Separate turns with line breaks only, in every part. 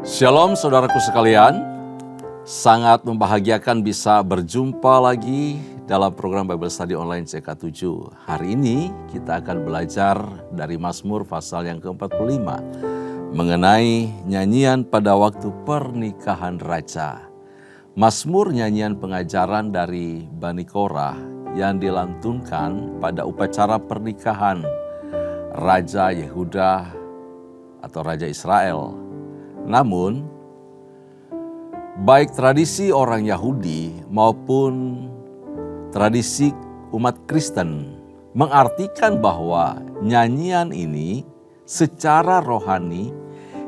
Shalom saudaraku sekalian, sangat membahagiakan bisa berjumpa lagi dalam program Bible Study Online CK7. Hari ini kita akan belajar dari Mazmur pasal yang ke-45 mengenai nyanyian pada waktu pernikahan raja. Mazmur nyanyian pengajaran dari Bani Korah yang dilantunkan pada upacara pernikahan Raja Yehuda atau Raja Israel. Namun, baik tradisi orang Yahudi maupun tradisi umat Kristen mengartikan bahwa nyanyian ini secara rohani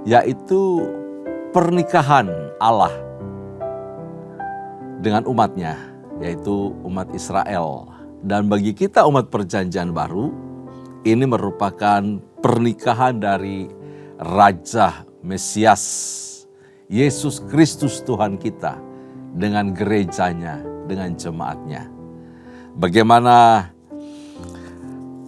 yaitu pernikahan Allah dengan umatnya, yaitu umat Israel. Dan bagi kita umat perjanjian baru, ini merupakan pernikahan dari Raja Mesias, Yesus Kristus Tuhan kita dengan gerejanya, dengan jemaatnya. Bagaimana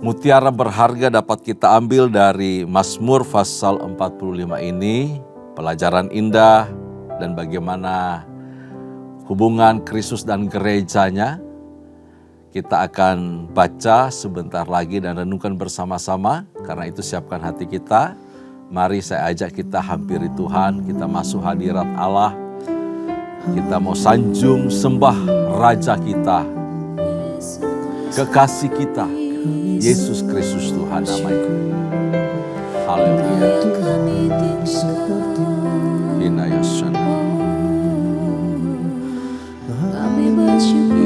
mutiara berharga dapat kita ambil dari Mazmur pasal 45 ini, pelajaran indah dan bagaimana hubungan Kristus dan gerejanya. Kita akan baca sebentar lagi dan renungkan bersama-sama, karena itu siapkan hati kita. Mari saya ajak kita hampiri Tuhan, kita masuk hadirat Allah. Kita mau sanjung sembah Raja kita, kekasih kita, Yesus Kristus Tuhan namanya. Haleluya. Inayasana.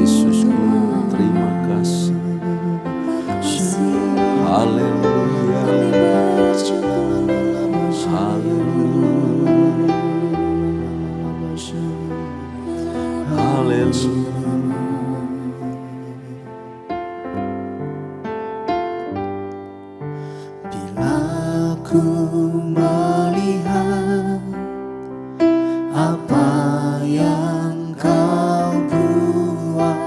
Yesusku, terima kasih. Haleluya.
Bila ku melihat apa yang kau buat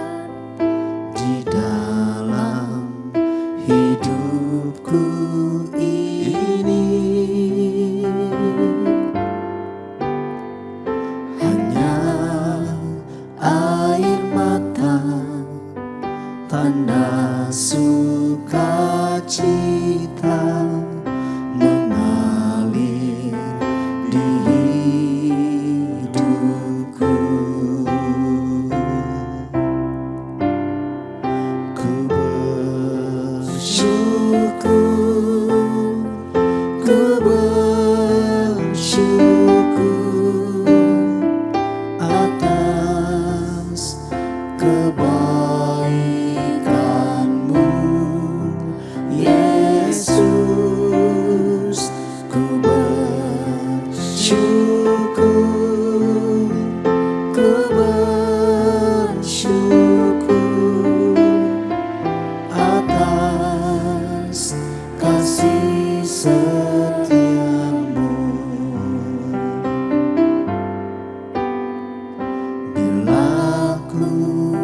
di dalam hidupku ini, hanya air mata, tanda sukacita mengalir di hidupku. Ku bersyukur, ku bersyukur atas kebaikan-Mu, Yesus. Ku bersyukur, ku bersyukur atas kasih setia-Mu. Bila ku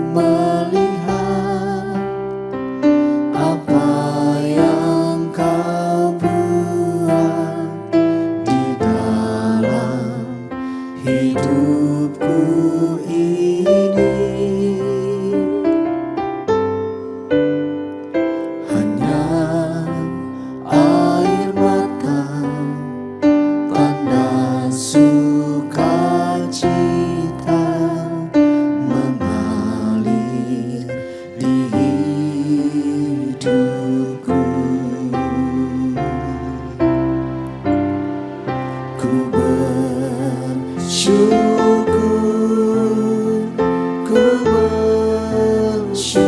melihat apa yang kau buat di dalam hidupku ini, hanya air mata, tanda sukacita mengalir di hidupku. Ku bersyukur, ku bersyukur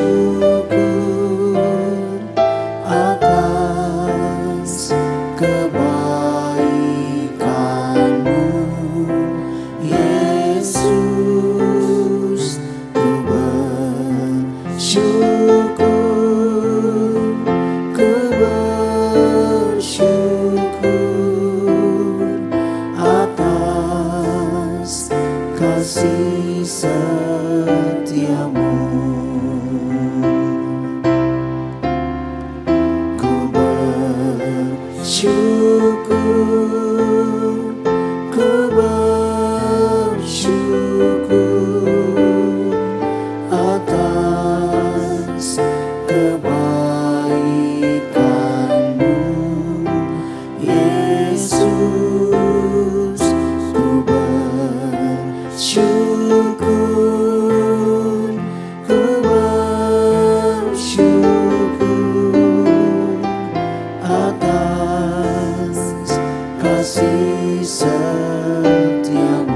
atas kebaikan-Mu, Yesus. Ku bersyukur, ku bersyukur atas kasih setiamu.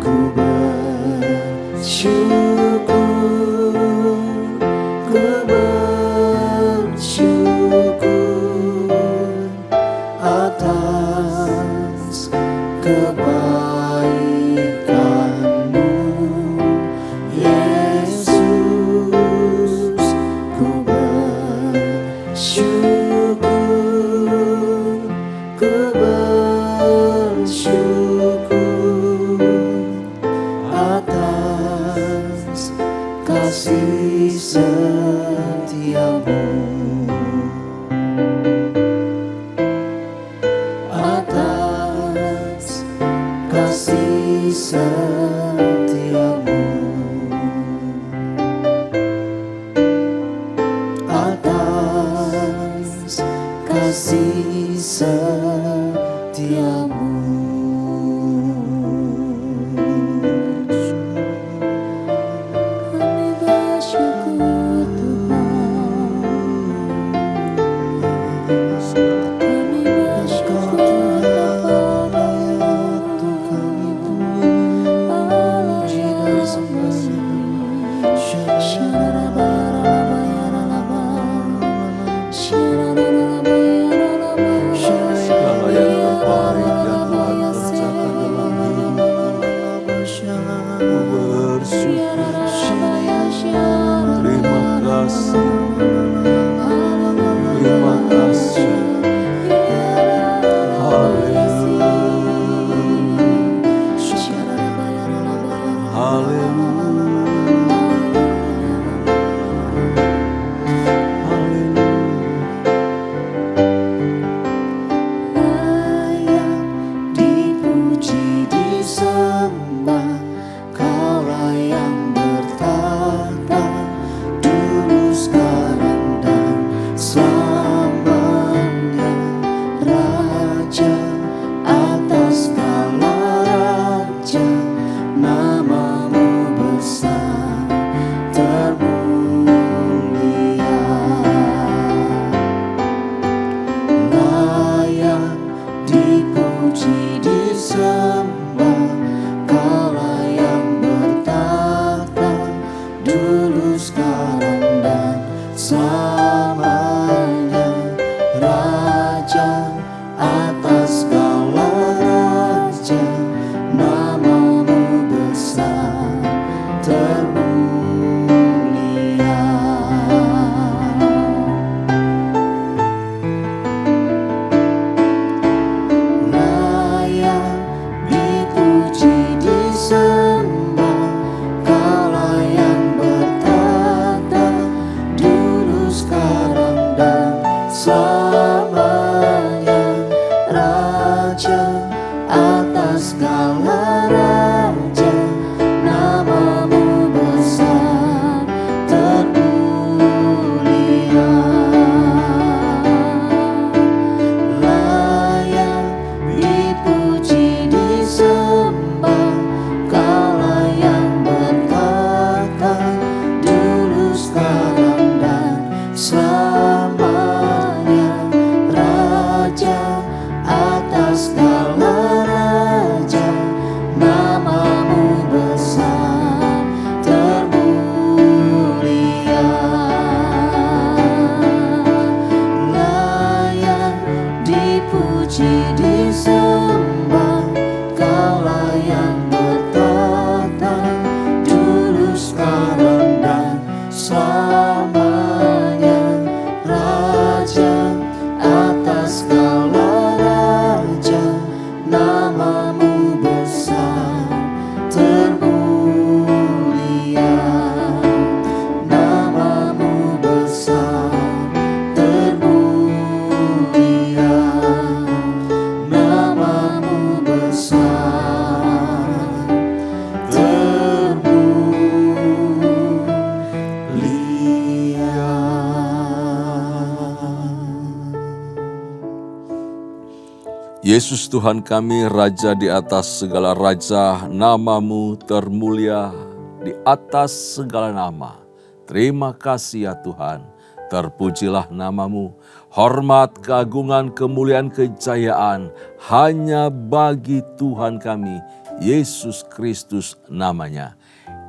Ku bersyukur, ku bersyukur atas kebaikan-Mu, Yesus. Ku bersyukur, ku bersyukur atas kasih setiamu, atas kasih setiamu, atas kasih setiamu. Kami bersyukur Tuhan, kami bersyukur kepadamu, Allah yang
Segala yang terbaik yang Tuhan kerjakan dalam hidupku, ku bersyukur. Terima kasih, terima kasih. Haleluya, haleluya, haleluya.
Layak dipuji, disembah, Kaulah yang bertahta dulu, sekarang, dan selamanya. Raja atas segala raja, namamu besar termulia. Layak dipuji, disembah, Kaulah yang bertahta dulu, sekarang, dan selamanya. Raja atas segala raja, namamu besar termulia. Layak dipuji, disembah, Kaulah yang bertahta dulu, sekarang, dan selamanya. Raja atas segala raja, namamu besar termulia. Layak dipuji, disembah, Kaulah yang bertahta dulu, sekarang, dan selamanya. Raja atas segala raja, namamu besar termulia. Layak dipuji, disembah, Kaulah yang bertahta dulu, sekarang, dan selamanya. Raja atas segala raja, namamu besar termulia. Namamu besar termulia. Namamu besar
Yesus Tuhan kami, Raja di atas segala raja, namamu termulia di atas segala nama. Terima kasih ya Tuhan, Terpujilah namamu, hormat, keagungan, kemuliaan, kejayaan hanya bagi Tuhan kami, Yesus Kristus namanya.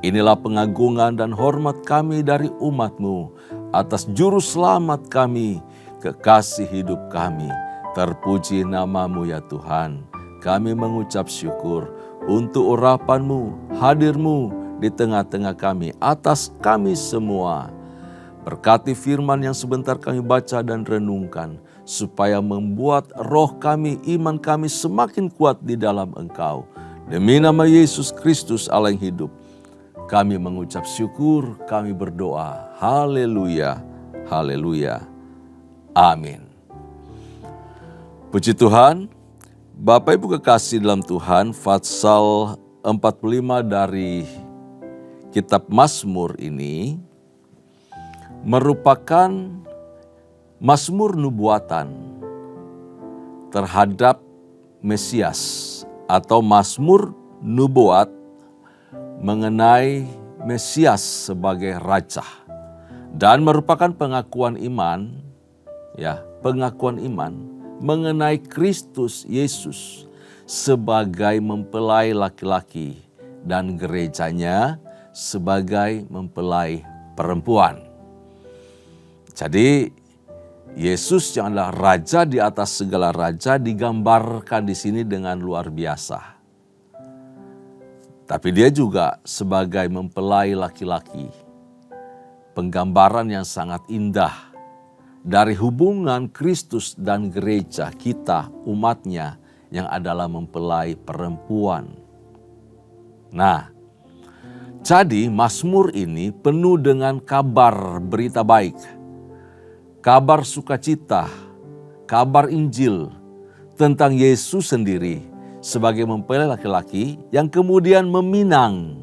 Inilah pengagungan dan hormat kami dari umat-Mu atas juru selamat kami, kekasih hidup kami. Terpuji namamu ya Tuhan. Kami mengucap syukur untuk urapan-Mu, hadir-Mu di tengah-tengah kami, atas kami semua. Berkati firman yang sebentar kami baca dan renungkan, supaya membuat roh kami, iman kami semakin kuat di dalam Engkau. Demi nama Yesus Kristus Allah yang hidup, kami mengucap syukur, kami berdoa. Haleluya, haleluya, amin. Puji Tuhan, Bapak Ibu kekasih dalam Tuhan, Fatsal 45 dari kitab Mazmur ini merupakan mazmur nubuatan terhadap Mesias atau mazmur nubuat mengenai Mesias sebagai raja, dan merupakan pengakuan iman mengenai Kristus Yesus sebagai mempelai laki-laki dan gerejanya sebagai mempelai perempuan. Jadi Yesus yang adalah raja di atas segala raja digambarkan di sini dengan luar biasa. Tapi dia juga sebagai mempelai laki-laki. Penggambaran yang sangat indah dari hubungan Kristus dan gereja kita, umatnya yang adalah mempelai perempuan. Nah, jadi Mazmur ini penuh dengan kabar berita baik, kabar sukacita, kabar Injil tentang Yesus sendiri sebagai mempelai laki-laki yang kemudian meminang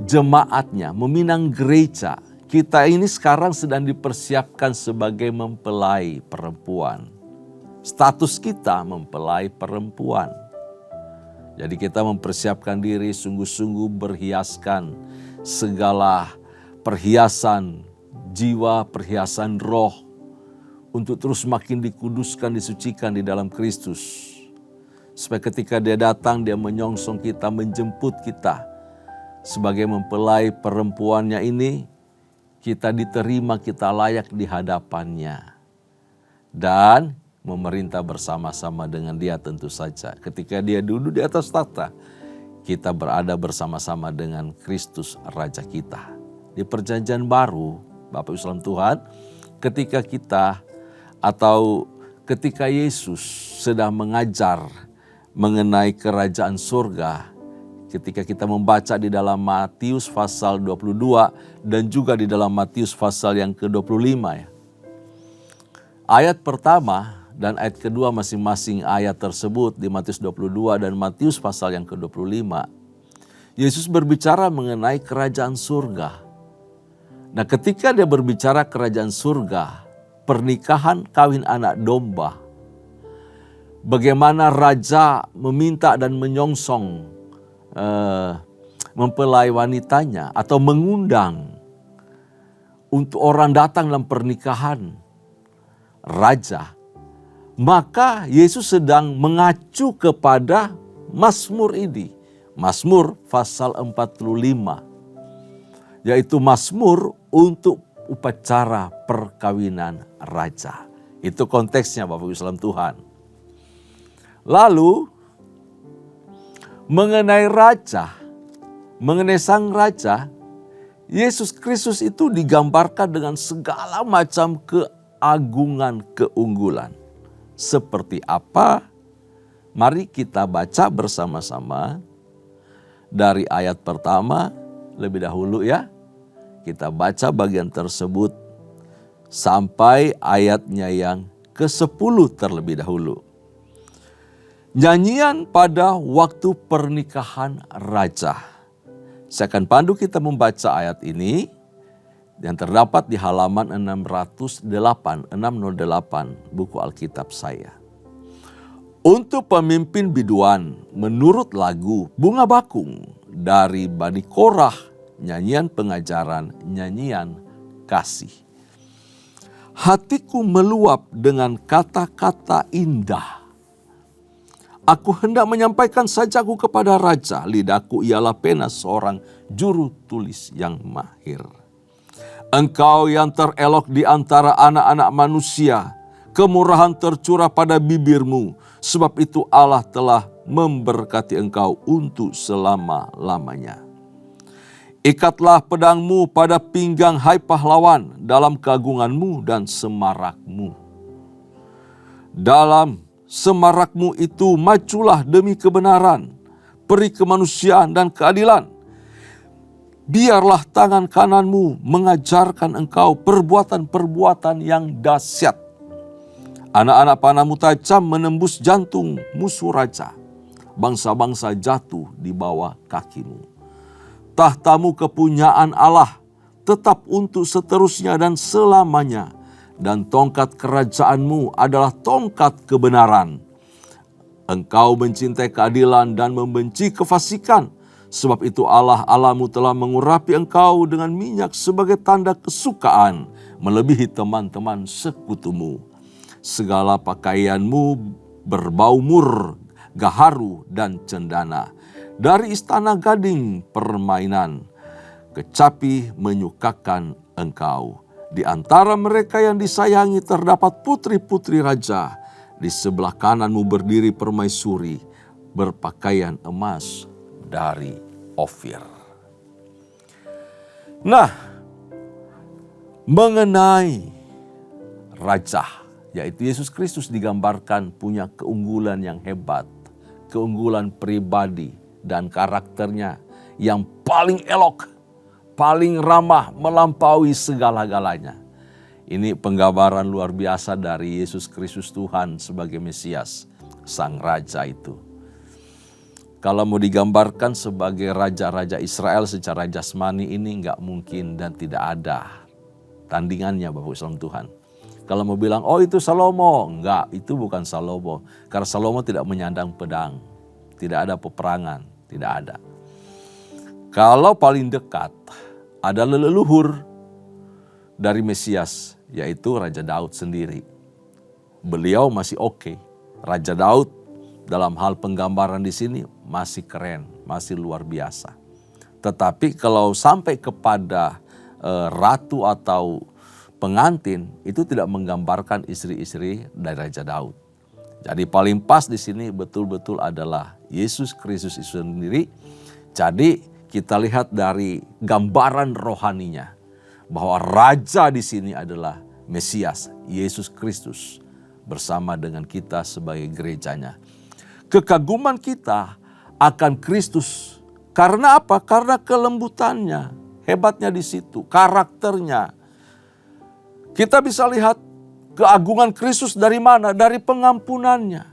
jemaatnya, meminang gereja. Kita ini sekarang sedang dipersiapkan sebagai mempelai perempuan. Status kita mempelai perempuan. Jadi kita mempersiapkan diri sungguh-sungguh berhiaskan segala perhiasan jiwa, perhiasan roh, untuk terus makin dikuduskan, disucikan di dalam Kristus. Supaya ketika dia datang, dia menyongsong kita, menjemput kita. Sebagai mempelai perempuannya ini, kita diterima, kita layak di hadapannya. Dan memerintah bersama-sama dengan dia tentu saja. Ketika dia duduk di atas tahta, kita berada bersama-sama dengan Kristus Raja kita. Di perjanjian baru, Bapak Ibu saudara Tuhan, ketika Yesus sedang mengajar mengenai kerajaan surga, ketika kita membaca di dalam Matius pasal 22 dan juga di dalam Matius pasal yang ke-25 ya. Ayat pertama dan ayat kedua masing-masing ayat tersebut di Matius 22 dan Matius pasal yang ke-25. Yesus berbicara mengenai kerajaan surga. Nah, ketika dia berbicara kerajaan surga, pernikahan kawin anak domba, bagaimana raja meminta dan menyongsong mempelai wanitanya atau mengundang untuk orang datang dalam pernikahan raja, maka Yesus sedang mengacu kepada Mazmur ini, Mazmur pasal 45. Yaitu mazmur untuk upacara perkawinan raja. Itu konteksnya Bapak Ibu saudara Tuhan. Lalu mengenai raja, mengenai sang raja, Yesus Kristus itu digambarkan dengan segala macam keagungan, keunggulan. Seperti apa? Mari kita baca bersama-sama dari ayat pertama lebih dahulu ya. Kita baca bagian tersebut sampai ayatnya yang ke-10 terlebih dahulu. Nyanyian pada waktu pernikahan raja. Saya akan pandu kita membaca ayat ini yang terdapat di halaman 608 buku Alkitab saya. Untuk pemimpin biduan menurut lagu Bunga Bakung dari Bani Korah nyanyian pengajaran, nyanyian kasih. Hatiku meluap dengan kata-kata indah. Aku hendak menyampaikan sajaku kepada raja, lidahku ialah pena seorang juru tulis yang mahir. Engkau yang terelok di antara anak-anak manusia, kemurahan tercurah pada bibirmu, sebab itu Allah telah memberkati engkau untuk selama-lamanya. Ikatlah pedangmu pada pinggang, hai pahlawan, dalam keagunganmu dan semarakmu. Dalam semarakmu itu majulah demi kebenaran, peri kemanusiaan dan keadilan. Biarlah tangan kananmu mengajarkan engkau perbuatan-perbuatan yang dahsyat. Anak-anak panahmu tajam menembus jantung musuh raja. Bangsa-bangsa jatuh di bawah kakimu. Tahtamu kepunyaan Allah, tetap untuk seterusnya dan selamanya. Dan tongkat kerajaanmu adalah tongkat kebenaran. Engkau mencintai keadilan dan membenci kefasikan. Sebab itu Allah Allahmu telah mengurapi engkau dengan minyak sebagai tanda kesukaan, melebihi teman-teman sekutumu. Segala pakaianmu berbau mur, gaharu dan cendana. Dari istana gading permainan, kecapi menyukakan engkau. Di antara mereka yang disayangi terdapat putri-putri raja. Di sebelah kananmu berdiri permaisuri, berpakaian emas dari Ofir. Nah, mengenai raja, yaitu Yesus Kristus digambarkan punya keunggulan yang hebat, keunggulan pribadi dan karakternya yang paling elok, paling ramah, melampaui segala-galanya. Ini penggambaran luar biasa dari Yesus Kristus Tuhan sebagai Mesias, Sang Raja itu. Kalau mau digambarkan sebagai raja-raja Israel secara jasmani ini nggak mungkin dan tidak ada tandingannya Bapak Salam Tuhan. Kalau mau bilang, oh itu Salomo, enggak, itu bukan Salomo. Karena Salomo tidak menyandang pedang, tidak ada peperangan, tidak ada. Kalau paling dekat ada leluhur dari Mesias, yaitu Raja Daud sendiri. Beliau masih oke. Raja Daud dalam hal penggambaran di sini masih keren, masih luar biasa. Tetapi kalau sampai kepada ratu atau pengantin, itu tidak menggambarkan istri-istri dari Raja Daud. Jadi paling pas di sini betul-betul adalah Yesus Kristus itu sendiri. Jadi kita lihat dari gambaran rohaninya bahwa raja di sini adalah Mesias, Yesus Kristus bersama dengan kita sebagai gerejanya. Kekaguman kita akan Kristus. Karena apa? Karena kelembutannya. Hebatnya di situ. Karakternya. Kita bisa lihat keagungan Kristus dari mana? Dari pengampunannya.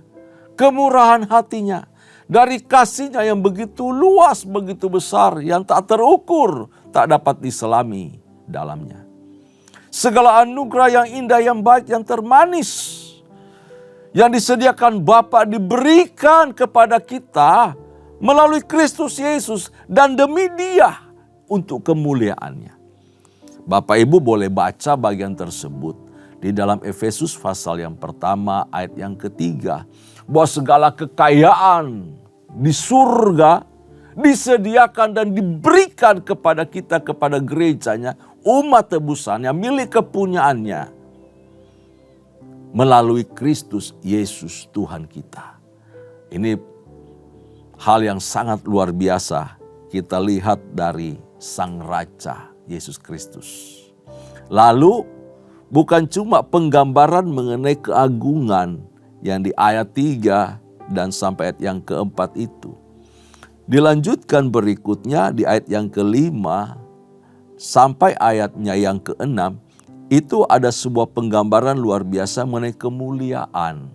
Kemurahan hatinya. Dari kasihnya yang begitu luas, begitu besar. Yang tak terukur, tak dapat diselami dalamnya. Segala anugerah yang indah, yang baik, yang termanis yang disediakan Bapa diberikan kepada kita melalui Kristus Yesus dan demi Dia untuk kemuliaannya. Bapak Ibu boleh baca bagian tersebut di dalam Efesus pasal yang pertama ayat yang ketiga. Bahwa segala kekayaan di surga disediakan dan diberikan kepada kita, kepada gerejanya, umat tebusannya, milik kepunyaannya. Melalui Kristus Yesus Tuhan kita. Ini hal yang sangat luar biasa kita lihat dari Sang Raja Yesus Kristus. Lalu bukan cuma penggambaran mengenai keagungan yang di ayat 3 dan sampai ayat yang keempat itu. Dilanjutkan berikutnya di ayat yang kelima sampai ayatnya yang keenam. Itu ada sebuah penggambaran luar biasa mengenai kemuliaan.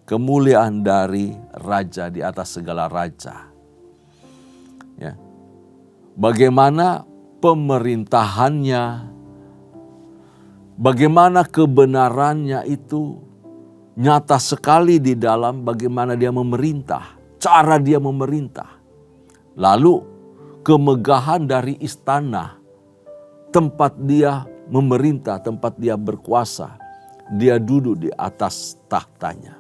Kemuliaan dari raja di atas segala raja. Ya. Bagaimana pemerintahannya, bagaimana kebenarannya itu nyata sekali di dalam bagaimana dia memerintah. Cara dia memerintah. Lalu kemegahan dari istana, tempat dia memerintah, tempat dia berkuasa. Dia duduk di atas tahtanya.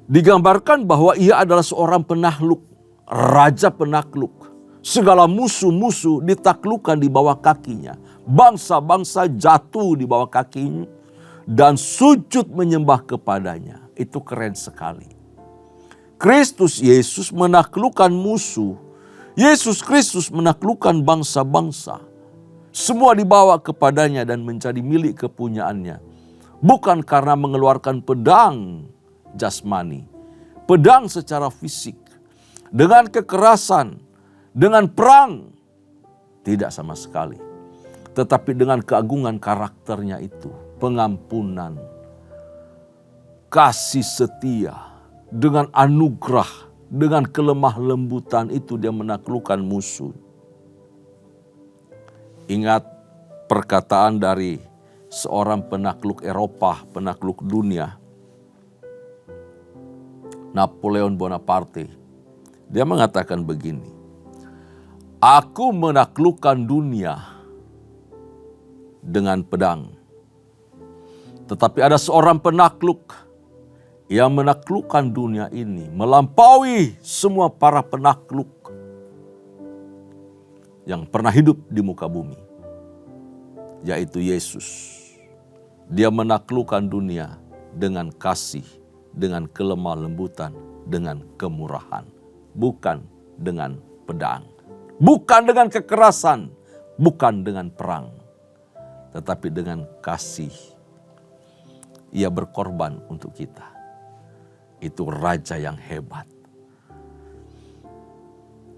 Digambarkan bahwa ia adalah seorang penakluk, raja penakluk. Segala musuh-musuh ditaklukkan di bawah kakinya. Bangsa-bangsa jatuh di bawah kakinya dan sujud menyembah kepadanya. Itu keren sekali. Kristus Yesus menaklukkan musuh. Yesus Kristus menaklukkan bangsa-bangsa. Semua dibawa kepadanya dan menjadi milik kepunyaannya. Bukan karena mengeluarkan pedang jasmani, pedang secara fisik, dengan kekerasan, dengan perang. Tidak sama sekali. Tetapi dengan keagungan karakternya itu, pengampunan, kasih setia, dengan anugerah, dengan kelemah lembutan itu dia menaklukkan musuh. Ingat perkataan dari seorang penakluk Eropa, penakluk dunia, Napoleon Bonaparte. Dia mengatakan begini, "Aku menaklukkan dunia dengan pedang. Tetapi ada seorang penakluk yang menaklukkan dunia ini melampaui semua para penakluk yang pernah hidup di muka bumi, yaitu Yesus. Dia menaklukkan dunia dengan kasih, dengan kelemah lembutan, dengan kemurahan, bukan dengan pedang, bukan dengan kekerasan, bukan dengan perang, tetapi dengan kasih. Ia berkorban untuk kita. Itu raja yang hebat.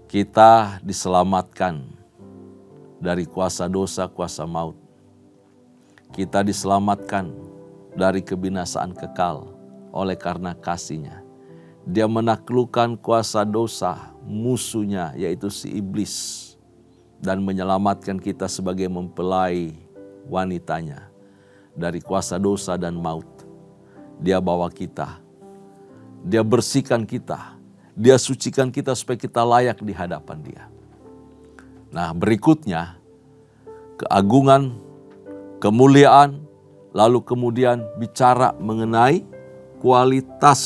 Kita diselamatkan dari kuasa dosa, kuasa maut. Kita diselamatkan dari kebinasaan kekal oleh karena kasih-Nya. Dia menaklukkan kuasa dosa, musuhnya yaitu si iblis, dan menyelamatkan kita sebagai mempelai wanitanya dari kuasa dosa dan maut. Dia bawa kita, dia bersihkan kita, dia sucikan kita supaya kita layak di hadapan Dia. Nah, berikutnya keagungan, kemuliaan, lalu kemudian bicara mengenai kualitas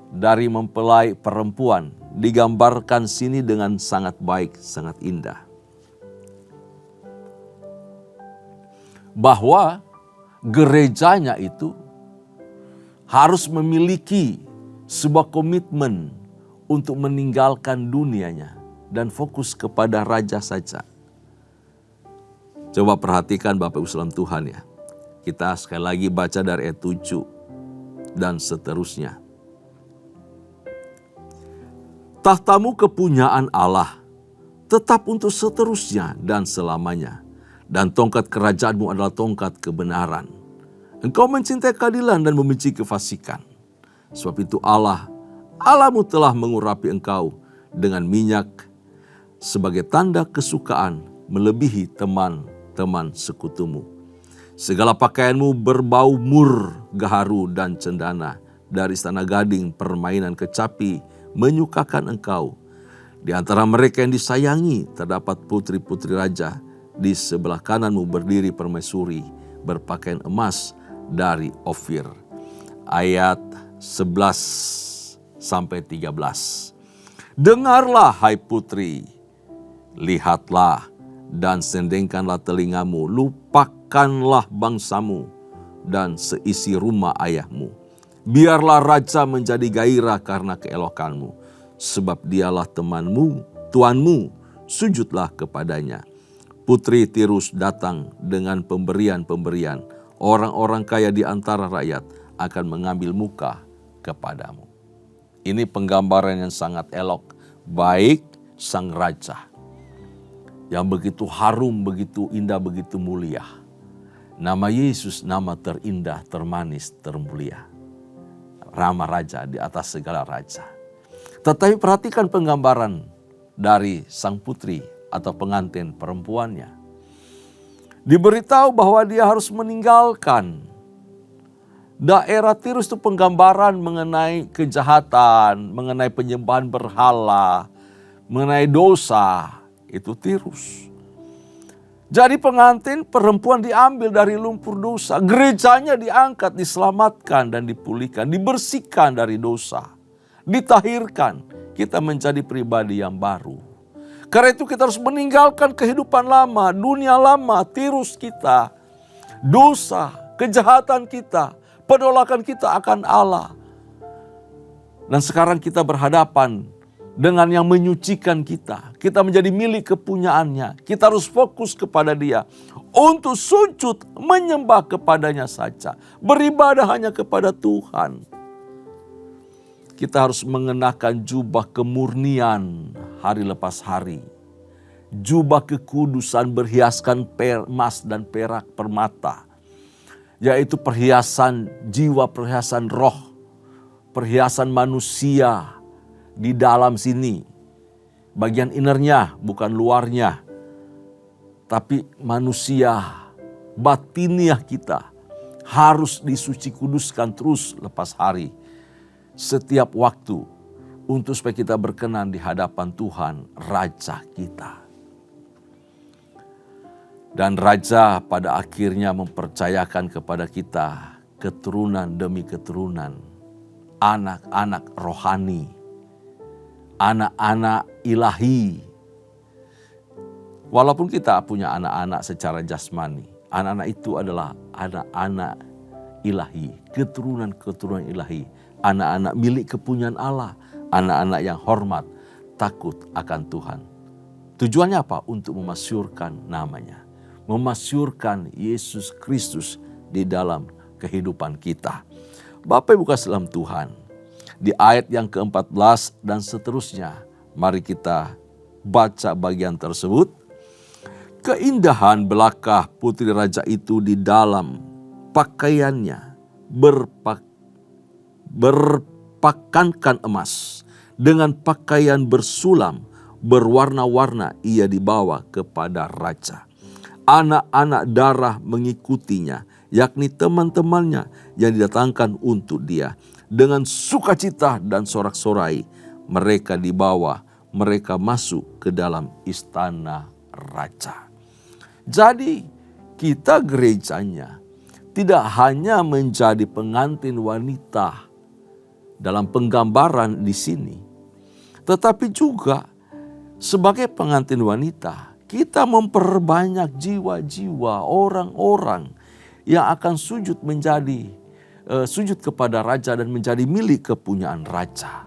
dari mempelai perempuan digambarkan sini dengan sangat baik, sangat indah. Bahwa gerejanya itu harus memiliki sebuah komitmen untuk meninggalkan dunianya dan fokus kepada raja saja. Coba perhatikan Bapak Ibu saudara Tuhan ya. Kita sekali lagi baca dari ayat 7 dan seterusnya. Tahtamu kepunyaan Allah tetap untuk seterusnya dan selamanya. Dan tongkat kerajaanmu adalah tongkat kebenaran. Engkau mencintai keadilan dan membenci kefasikan. Sebab itu Allahmu telah mengurapi engkau dengan minyak sebagai tanda kesukaan melebihi teman-teman sekutumu. Segala pakaianmu berbau mur, gaharu, dan cendana. Dari istana gading permainan kecapi menyukakan engkau. Di antara mereka yang disayangi terdapat putri-putri raja. Di sebelah kananmu berdiri permaisuri berpakaian emas dari Ofir. Ayat 11 sampai 13. Dengarlah hai putri, lihatlah dan sendengkanlah telingamu, lupakanlah bangsamu dan seisi rumah ayahmu. Biarlah raja menjadi gairah karena keelokanmu, sebab dialah temanmu, tuanmu, sujudlah kepadanya. Putri Tirus datang dengan pemberian-pemberian. Orang-orang kaya di antara rakyat akan mengambil muka kepadamu. Ini penggambaran yang sangat elok. Baik sang raja yang begitu harum, begitu indah, begitu mulia. Nama Yesus nama terindah, termanis, termulia. Rama raja di atas segala raja. Tetapi perhatikan penggambaran dari sang putri atau pengantin perempuannya. Diberitahu bahwa dia harus meninggalkan Daerah Tirus itu penggambaran mengenai kejahatan, mengenai penyembahan berhala, mengenai dosa. Itu Tirus. Jadi pengantin perempuan diambil dari lumpur dosa. Gerejanya diangkat, diselamatkan dan dipulihkan. Dibersihkan dari dosa. Ditahirkan. Kita menjadi pribadi yang baru. Karena itu kita harus meninggalkan kehidupan lama, dunia lama, Tirus kita. Dosa, kejahatan kita, penolakan kita akan Allah. Dan sekarang kita berhadapan dengan yang menyucikan kita. Kita menjadi milik kepunyaannya. Kita harus fokus kepada Dia. Untuk sujud menyembah kepadanya saja. Beribadah hanya kepada Tuhan. Kita harus mengenakan jubah kemurnian hari lepas hari. Jubah kekudusan berhiaskan emas dan perak permata. Yaitu perhiasan jiwa, perhiasan roh. Perhiasan manusia. Di dalam sini, bagian innernya bukan luarnya, tapi manusia, batiniah kita harus disuci kuduskan terus lepas hari, setiap waktu, untuk supaya kita berkenan di hadapan Tuhan, Raja kita. Dan Raja pada akhirnya mempercayakan kepada kita keturunan demi keturunan, anak-anak rohani, anak-anak ilahi. Walaupun kita punya anak-anak secara jasmani, anak-anak itu adalah anak-anak ilahi, keturunan-keturunan ilahi, anak-anak milik kepunyaan Allah, anak-anak yang hormat, takut akan Tuhan. Tujuannya apa? Untuk memasyurkan namanya, memasyurkan Yesus Kristus di dalam kehidupan kita. Bapak Ibu kasih dalam Tuhan, di ayat yang ke-14 dan seterusnya, mari kita baca bagian tersebut. Keindahan belaka putri raja itu di dalam pakaiannya berpakankan emas, dengan pakaian bersulam berwarna-warna ia dibawa kepada raja. Anak-anak darah mengikutinya, yakni teman-temannya yang didatangkan untuk dia. Dengan sukacita dan sorak-sorai mereka dibawa, mereka masuk ke dalam istana raja. Jadi kita gerejanya tidak hanya menjadi pengantin wanita dalam penggambaran di sini, tetapi juga sebagai pengantin wanita kita memperbanyak jiwa-jiwa orang-orang yang akan sujud kepada raja dan menjadi milik kepunyaan raja.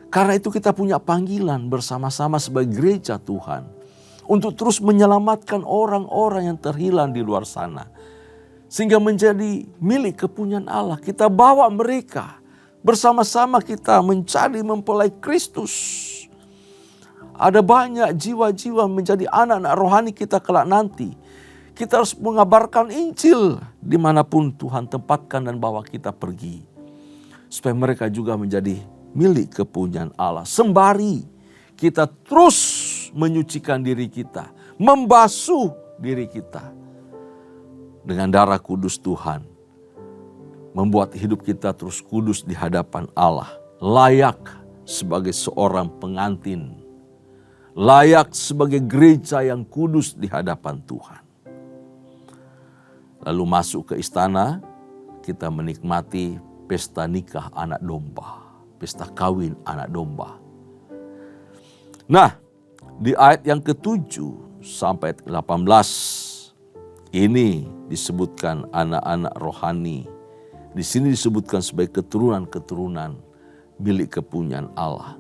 Karena itu kita punya panggilan bersama-sama sebagai gereja Tuhan untuk terus menyelamatkan orang-orang yang terhilang di luar sana, sehingga menjadi milik kepunyaan Allah. Kita bawa mereka bersama-sama, kita menjadi mempelai Kristus. Ada banyak jiwa-jiwa menjadi anak-anak rohani kita kelak nanti. Kita harus mengabarkan Injil dimanapun Tuhan tempatkan dan bawa kita pergi. Supaya mereka juga menjadi milik kepunyaan Allah. Sembari kita terus menyucikan diri kita, membasuh diri kita dengan darah kudus Tuhan. Membuat hidup kita terus kudus di hadapan Allah. Layak sebagai seorang pengantin. Layak sebagai gereja yang kudus di hadapan Tuhan. Lalu masuk ke istana, kita menikmati pesta nikah anak domba. Pesta kawin anak domba. Nah, di ayat yang ke-7 sampai 18, ini disebutkan anak-anak rohani. Di sini disebutkan sebagai keturunan-keturunan milik kepunyaan Allah.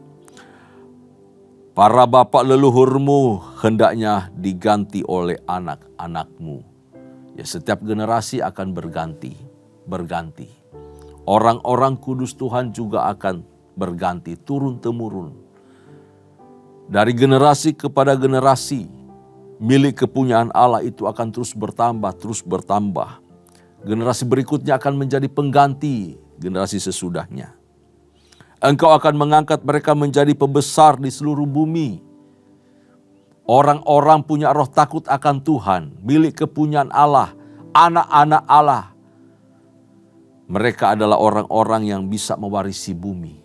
Para bapak leluhurmu hendaknya diganti oleh anak-anakmu. Ya, setiap generasi akan berganti. Orang-orang kudus Tuhan juga akan berganti, turun-temurun. Dari generasi kepada generasi, milik kepunyaan Allah itu akan terus bertambah. Generasi berikutnya akan menjadi pengganti generasi sesudahnya. Engkau akan mengangkat mereka menjadi pembesar di seluruh bumi. Orang-orang punya roh takut akan Tuhan, milik kepunyaan Allah, anak-anak Allah. Mereka adalah orang-orang yang bisa mewarisi bumi.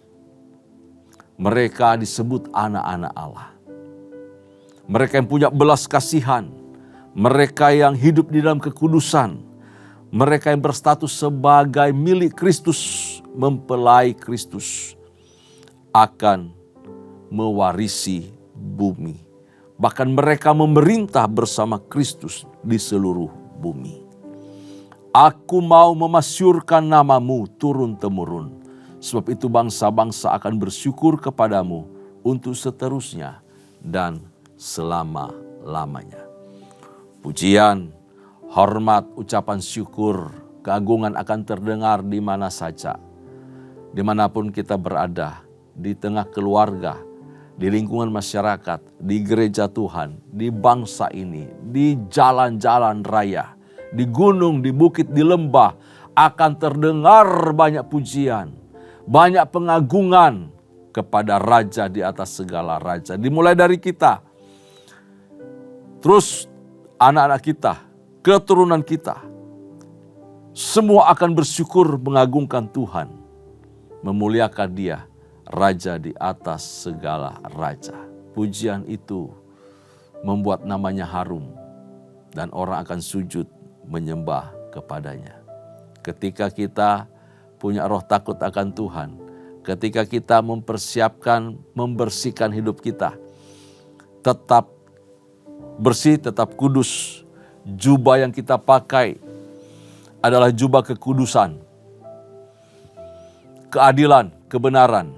Mereka disebut anak-anak Allah. Mereka yang punya belas kasihan. Mereka yang hidup di dalam kekudusan. Mereka yang berstatus sebagai milik Kristus, mempelai Kristus, akan mewarisi bumi. Bahkan mereka memerintah bersama Kristus di seluruh bumi. Aku mau memasyurkan namamu turun-temurun. Sebab itu bangsa-bangsa akan bersyukur kepadamu untuk seterusnya dan selama-lamanya. Pujian, hormat, ucapan syukur, keagungan akan terdengar di mana saja. Dimanapun kita berada, di tengah keluarga, di lingkungan masyarakat, di gereja Tuhan, di bangsa ini, di jalan-jalan raya, di gunung, di bukit, di lembah, akan terdengar banyak pujian, banyak pengagungan kepada Raja di atas segala raja. Dimulai dari kita, terus anak-anak kita, keturunan kita, semua akan bersyukur mengagungkan Tuhan, memuliakan Dia, Raja di atas segala raja. Pujian itu membuat namanya harum dan orang akan sujud menyembah kepadanya. Ketika kita punya roh takut akan Tuhan, ketika kita mempersiapkan, membersihkan hidup kita, tetap bersih, tetap kudus. Jubah yang kita pakai adalah jubah kekudusan, keadilan, kebenaran.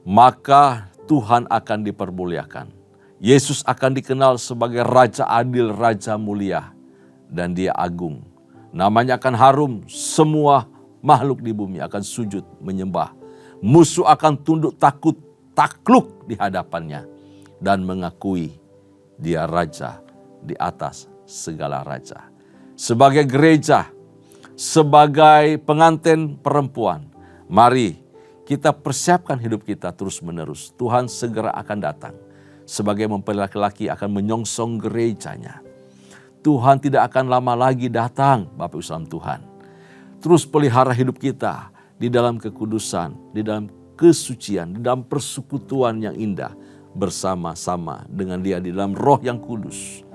Maka Tuhan akan dipermuliakan. Yesus akan dikenal sebagai Raja Adil, Raja Mulia, dan Dia agung. Namanya akan harum, semua makhluk di bumi akan sujud menyembah. Musuh akan tunduk takut, takluk di hadapannya, dan mengakui Dia Raja di atas segala raja. Sebagai gereja, sebagai pengantin perempuan, mari kita persiapkan hidup kita terus menerus. Tuhan segera akan datang. Sebagai mempelai laki-laki akan menyongsong gerejanya. Tuhan tidak akan lama lagi datang, Bapak Ibu saudara Tuhan. Terus pelihara hidup kita di dalam kekudusan, di dalam kesucian, di dalam persekutuan yang indah. Bersama-sama dengan Dia di dalam roh yang kudus.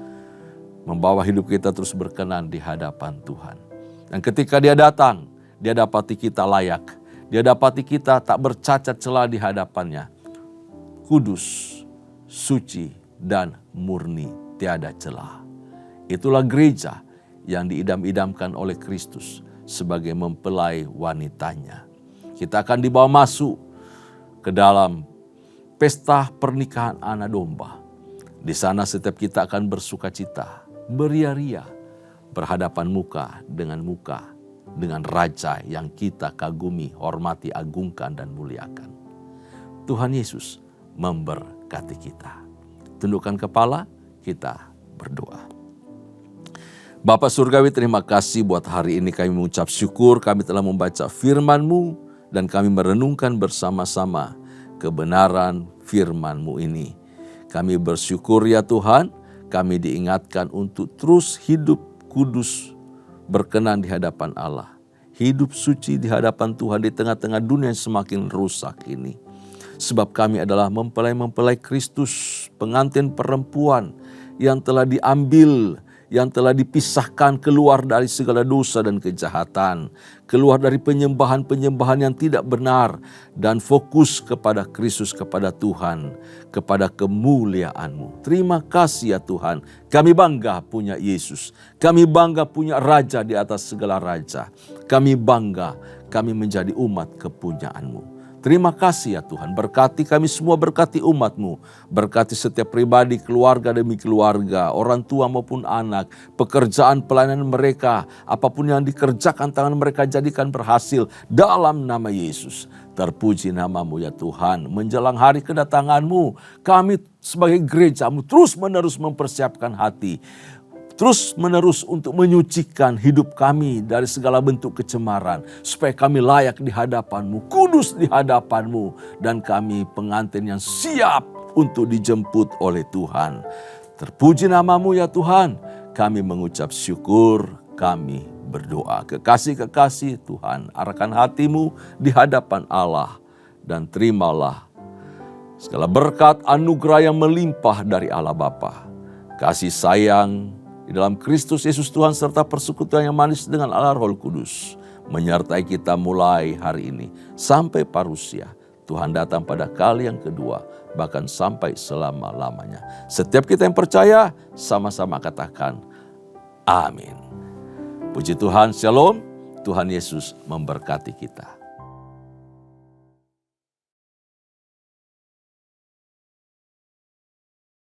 Membawa hidup kita terus berkenan di hadapan Tuhan. Dan ketika Dia datang, Dia dapati kita layak. Dia dapati kita tak bercacat celah di hadapannya. Kudus, suci, dan murni, tiada celah. Itulah gereja yang diidam-idamkan oleh Kristus sebagai mempelai wanitanya. Kita akan dibawa masuk ke dalam pesta pernikahan anak domba. Di sana setiap kita akan bersuka cita, beria-ria, berhadapan muka dengan Raja yang kita kagumi, hormati, agungkan, dan muliakan. Tuhan Yesus memberkati kita. Tundukkan kepala, kita berdoa. Bapa Surgawi, terima kasih buat hari ini kami mengucap syukur. Kami telah membaca firman-Mu dan kami merenungkan bersama-sama kebenaran firman-Mu ini. Kami bersyukur ya Tuhan, kami diingatkan untuk terus hidup kudus, berkenan di hadapan Allah. Hidup suci di hadapan Tuhan di tengah-tengah dunia yang semakin rusak ini. Sebab kami adalah mempelai-mempelai Kristus, pengantin perempuan yang telah diambil, yang telah dipisahkan keluar dari segala dosa dan kejahatan. Keluar dari penyembahan-penyembahan yang tidak benar. Dan fokus kepada Kristus, kepada Tuhan, kepada kemuliaan-Mu. Terima kasih ya Tuhan. Kami bangga punya Yesus. Kami bangga punya Raja di atas segala raja. Kami bangga kami menjadi umat kepunyaan-Mu. Terima kasih ya Tuhan, berkati kami semua, berkati umat-Mu, berkati setiap pribadi, keluarga demi keluarga, orang tua maupun anak, pekerjaan pelayanan mereka, apapun yang dikerjakan tangan mereka jadikan berhasil dalam nama Yesus. Terpuji nama-Mu ya Tuhan, menjelang hari kedatangan-Mu, kami sebagai gereja-Mu terus menerus mempersiapkan hati, terus menerus untuk menyucikan hidup kami dari segala bentuk kecemaran. Supaya kami layak di hadapan-Mu, kudus di hadapan-Mu. Dan kami pengantin yang siap untuk dijemput oleh Tuhan. Terpuji nama-Mu ya Tuhan. Kami mengucap syukur, kami berdoa. Kekasih-kekasih Tuhan, arahkan hatimu di hadapan Allah dan terimalah segala berkat anugerah yang melimpah dari Allah Bapa, kasih sayang di dalam Kristus Yesus Tuhan serta persekutuan yang manis dengan Allah Roh Kudus menyertai kita mulai hari ini sampai parusia. Tuhan datang pada kali yang kedua, bahkan sampai selama-lamanya. Setiap kita yang percaya, sama-sama katakan, amin. Puji Tuhan, shalom. Tuhan Yesus memberkati kita.